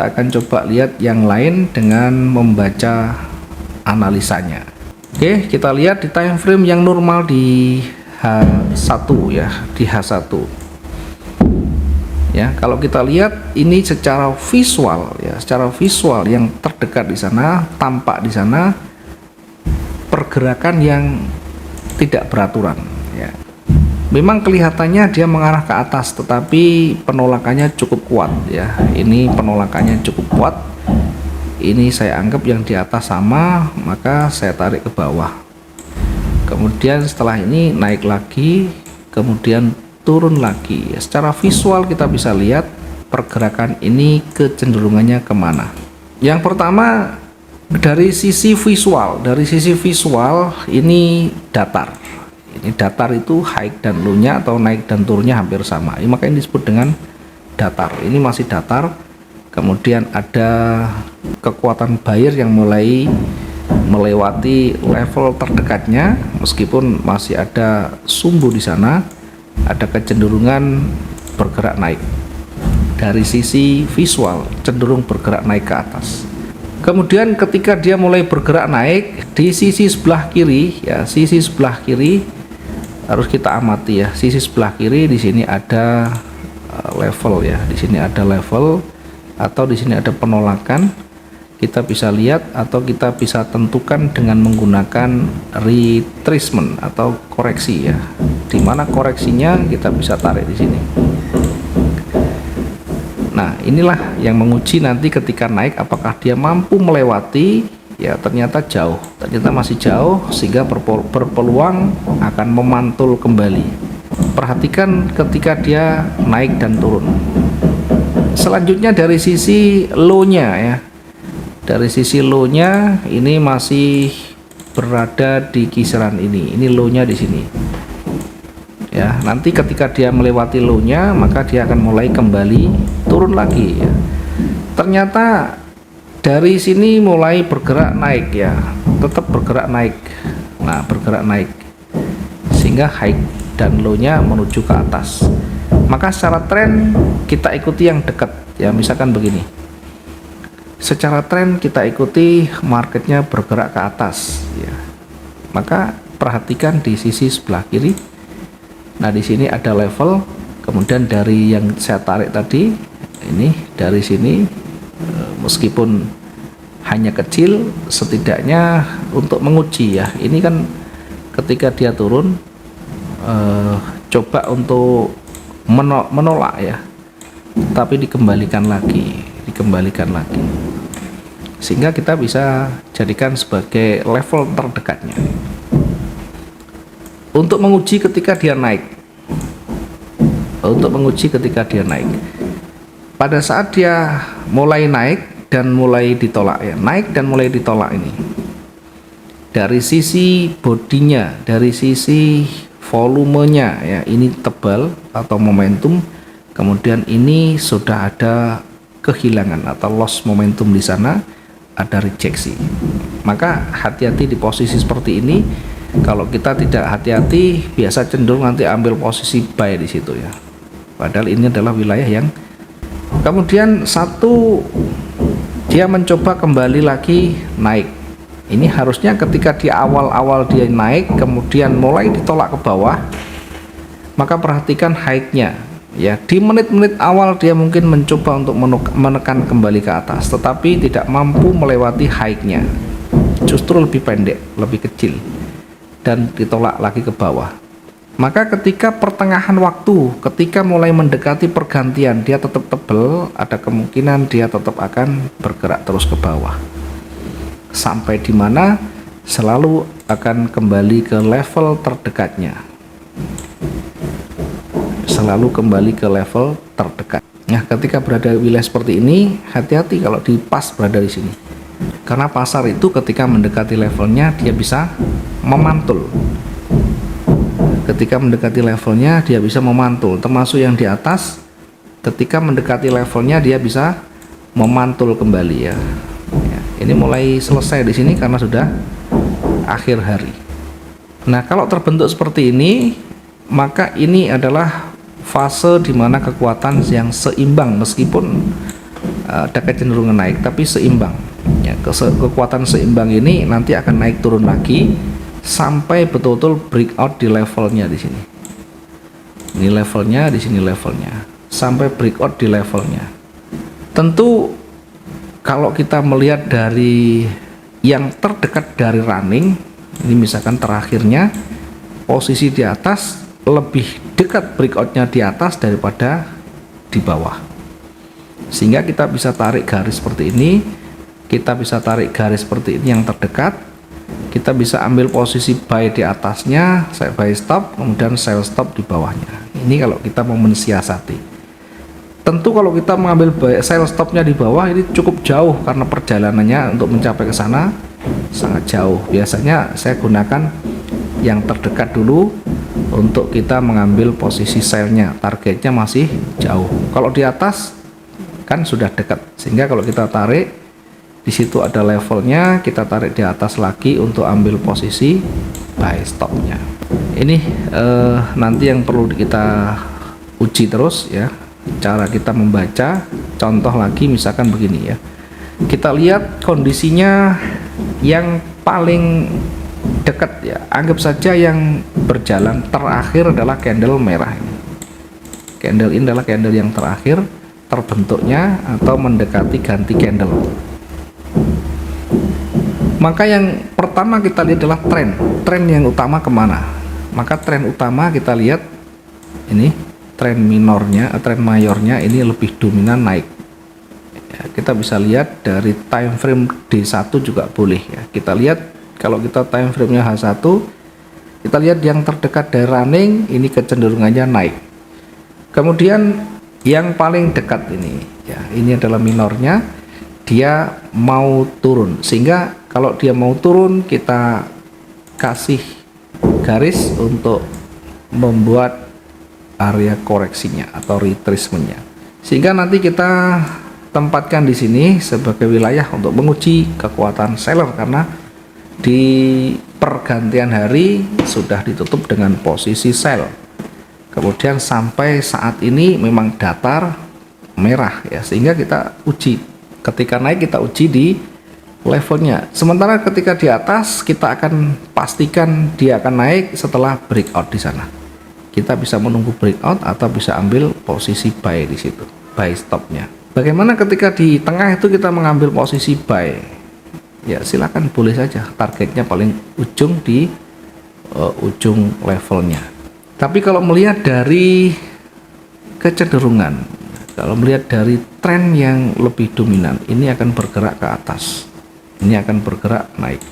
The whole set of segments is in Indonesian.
kita akan coba lihat yang lain dengan membaca analisanya. Oke, kita lihat di time frame yang normal di H1 ya, di H1. Ya, kalau kita lihat ini secara visual ya, secara visual yang terdekat di sana, tampak di sana pergerakan yang tidak beraturan ya. Memang kelihatannya dia mengarah ke atas, tetapi penolakannya cukup kuat ya. Ini penolakannya cukup kuat. Ini saya anggap yang di atas sama, maka saya tarik ke bawah. Kemudian setelah ini naik lagi, kemudian turun lagi. Secara visual kita bisa lihat pergerakan ini kecenderungannya kemana. Yang pertama dari sisi visual, ini datar. Ini datar itu high dan low-nya atau naik dan turunnya hampir sama. Ini makanya disebut dengan datar. Ini masih datar. Kemudian ada kekuatan buyer yang mulai melewati level terdekatnya, meskipun masih ada sumbu di sana, ada kecenderungan bergerak naik. Dari sisi visual cenderung bergerak naik ke atas. Kemudian ketika dia mulai bergerak naik di sisi sebelah kiri ya, sisi sebelah kiri harus kita amati ya. Sisi sebelah kiri di sini ada level ya, di sini ada level atau di sini ada penolakan. Kita bisa lihat atau kita bisa tentukan dengan menggunakan retracement atau koreksi ya. Dimana koreksinya kita bisa tarik di sini. Nah, inilah yang menguji nanti ketika naik apakah dia mampu melewati ya, ternyata jauh, ternyata masih jauh, sehingga berpeluang akan memantul kembali. Perhatikan ketika dia naik dan turun. Selanjutnya dari sisi low-nya ya, dari sisi low-nya ini masih berada di kisaran ini low-nya di sini ya. Nanti ketika dia melewati low-nya maka dia akan mulai kembali turun lagi ya. Ternyata dari sini mulai bergerak naik ya, tetap bergerak naik. Nah, bergerak naik sehingga high dan low-nya menuju ke atas. Maka secara tren kita ikuti yang dekat ya, misalkan begini. Secara tren kita ikuti marketnya bergerak ke atas ya. Maka perhatikan di sisi sebelah kiri. Nah, di sini ada level, kemudian dari yang saya tarik tadi ini dari sini, meskipun hanya kecil, setidaknya untuk menguji ya. Ini kan ketika dia turun, coba untuk menolak ya, tapi dikembalikan lagi, sehingga kita bisa jadikan sebagai level terdekatnya. Untuk menguji ketika dia naik, pada saat dia mulai naik dan mulai ditolak ya, naik dan mulai ditolak ini, dari sisi bodinya, dari sisi volumenya ya, ini tebal atau momentum, kemudian ini sudah ada kehilangan atau loss momentum di sana, ada rejeksi. Maka hati-hati di posisi seperti ini. Kalau kita tidak hati-hati, biasa cenderung nanti ambil posisi buy di situ ya. Padahal ini adalah wilayah yang kemudian satu dia mencoba kembali lagi naik. Ini harusnya ketika di awal-awal dia naik kemudian mulai ditolak ke bawah, maka perhatikan high-nya ya. Di menit-menit awal dia mungkin mencoba untuk menekan kembali ke atas, tetapi tidak mampu melewati high-nya, justru lebih pendek, lebih kecil, dan ditolak lagi ke bawah. Maka ketika pertengahan waktu, ketika mulai mendekati pergantian, dia tetap tebal, ada kemungkinan dia tetap akan bergerak terus ke bawah. Sampai di mana selalu akan kembali ke level terdekatnya. Selalu kembali ke level terdekat. Nah, ketika berada di wilayah seperti ini, hati-hati kalau di pas berada di sini. Karena pasar itu ketika mendekati levelnya dia bisa memantul. Ketika mendekati levelnya dia bisa memantul, termasuk yang di atas. Ketika mendekati levelnya dia bisa memantul kembali ya. Ini mulai selesai di sini karena sudah akhir hari. Nah, kalau terbentuk seperti ini, maka ini adalah fase di mana kekuatan yang seimbang, meskipun ada kecenderungan naik tapi seimbang ya. Kekuatan seimbang ini nanti akan naik turun lagi sampai betul-betul breakout di levelnya di sini. Ini levelnya, di sini levelnya, sampai breakout di levelnya. Tentu kalau kita melihat dari yang terdekat dari running, ini misalkan terakhirnya posisi di atas lebih dekat breakoutnya di atas daripada di bawah, sehingga kita bisa tarik garis seperti ini, kita bisa tarik garis seperti ini yang terdekat, kita bisa ambil posisi buy di atasnya, saya buy stop, kemudian sell stop di bawahnya. Ini kalau kita mau mensiasati. Tentu kalau kita mengambil sell stopnya di bawah ini cukup jauh karena perjalanannya untuk mencapai ke sana sangat jauh. Biasanya saya gunakan yang terdekat dulu untuk kita mengambil posisi sellnya, targetnya masih jauh. Kalau di atas kan sudah dekat, sehingga kalau kita tarik di situ ada levelnya, kita tarik di atas lagi untuk ambil posisi buy stopnya. Ini nanti yang perlu kita uji terus ya, cara kita membaca. Contoh lagi misalkan begini ya, kita lihat kondisinya yang paling dekat ya, anggap saja yang berjalan terakhir adalah candle merah ini. Candle ini adalah candle yang terakhir terbentuknya atau mendekati ganti candle. Maka yang pertama kita lihat adalah tren yang utama kemana. Maka tren utama kita lihat ini, tren minornya, tren mayornya ini lebih dominan naik ya, kita bisa lihat dari time frame D1 juga boleh ya. Kita lihat kalau kita time frame nya H1, kita lihat yang terdekat dari running ini kecenderungannya naik. Kemudian yang paling dekat ini ya, ini adalah minornya, dia mau turun, sehingga kalau dia mau turun kita kasih garis untuk membuat area koreksinya atau retracementnya, sehingga nanti kita tempatkan di sini sebagai wilayah untuk menguji kekuatan seller, karena di pergantian hari sudah ditutup dengan posisi sell. Kemudian sampai saat ini memang datar merah ya, sehingga kita uji, ketika naik kita uji di levelnya. Sementara ketika di atas kita akan pastikan dia akan naik setelah breakout di sana. Kita bisa menunggu breakout atau bisa ambil posisi buy di situ, buy stopnya. Bagaimana ketika di tengah itu kita mengambil posisi buy? Ya silakan, boleh saja, targetnya paling ujung di ujung levelnya. Tapi kalau melihat dari kecenderungan, kalau melihat dari tren yang lebih dominan, ini akan bergerak ke atas. Ini akan bergerak naik.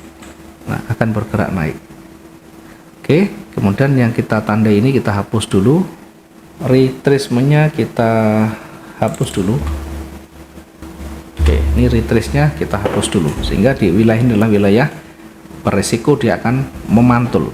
Nah, akan bergerak naik. Oke, kemudian yang kita tandai ini kita hapus dulu. Retracementnya kita hapus dulu. Oke, ini retrace-nya kita hapus dulu, sehingga di wilayah ini adalah wilayah beresiko dia akan memantul.